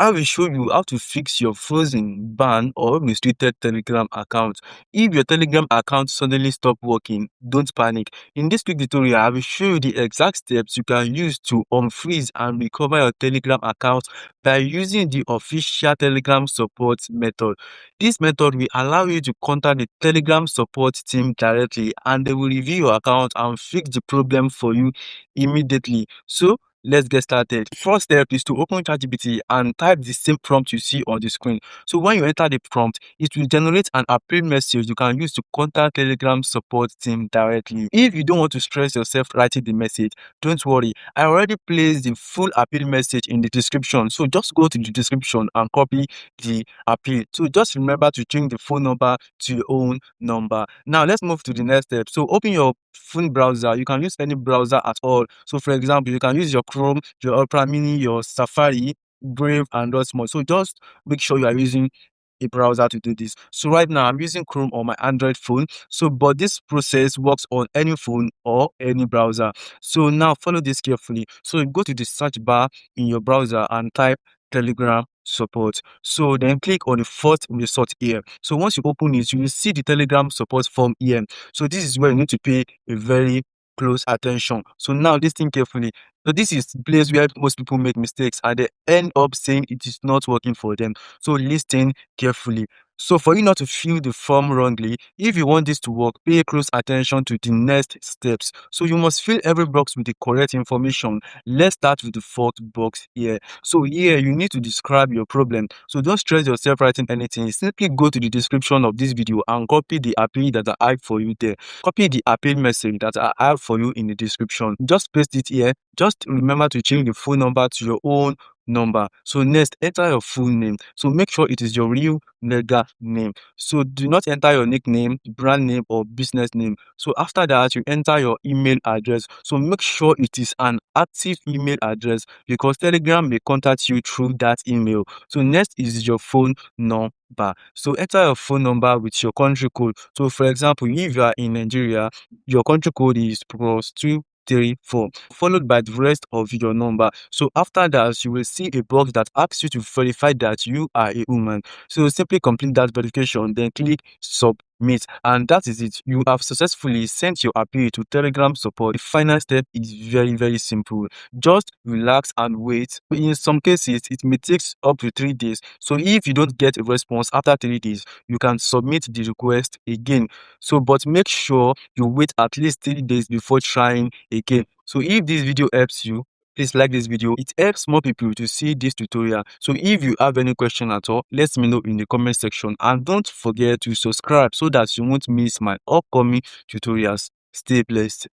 I will show you how to fix your frozen, banned, or restricted Telegram account. If your Telegram account suddenly stop working, don't panic. In this quick tutorial, I will show you the exact steps you can use to unfreeze and recover your Telegram account by using the official Telegram support method. This method will allow you to contact the Telegram support team directly, and they will review your account and fix the problem for you immediately. So let's get started. First step is to open ChatGPT and type the same prompt you see on the screen. So when you enter the prompt, it will generate an appeal message you can use to contact Telegram support team directly. If you don't want to stress yourself writing the message, don't worry. I already placed the full appeal message in the description. So just go to the description and copy the appeal. So just remember to change the phone number to your own number. Now let's move to the next step. So open your phone browser. You can use any browser at all. So for example, you can use your Chrome, your Opera Mini, your Safari, Brave, and lots more. So just make sure you are using a browser to do this. So right now I'm using Chrome on my Android phone. So but this process works on any phone or any browser. So now follow this carefully. So you go to the search bar in your browser and type Telegram support. So then click on the first result here. So once you open it, you will see the Telegram support form here. So this is where you need to pay a very close attention. So now listen carefully. So this is the place where most people make mistakes and they end up saying it is not working for them. So listen carefully. So for you not to fill the form wrongly, if you want this to work, pay close attention to the next steps. So you must fill every box with the correct information. Let's start with the fourth box here. So here you need to describe your problem. So don't stress yourself writing anything. Simply go to the description of this video and copy the appeal that I have for you there. Copy the appeal message that I have for you in the description. Just paste it here. Just remember to change the phone number to your own number. So next, enter your full name. So make sure it is your real legal name. So do not enter your nickname, brand name, or business name. So after that, you enter your email address. So make sure it is an active email address because Telegram may contact you through that email. So next is your phone number. So enter your phone number with your country code. So for example, if you are in Nigeria, your country code is +234, followed by the rest of your number. So after that, you will see a box that asks you to verify that you are a woman. So simply complete that verification, then click submit, and that is it. You have successfully sent your appeal to Telegram support. The final step is very simple. Just relax and wait. In some cases, it may take up to 3 days. So if you don't get a response after 3 days, you can submit the request again. So but make sure you wait at least 3 days before trying again. So if this video helps you, please like this video. It helps more people to see this tutorial. So if you have any question at all, let me know in the comment section, and don't forget to subscribe so that you won't miss my upcoming tutorials. Stay blessed.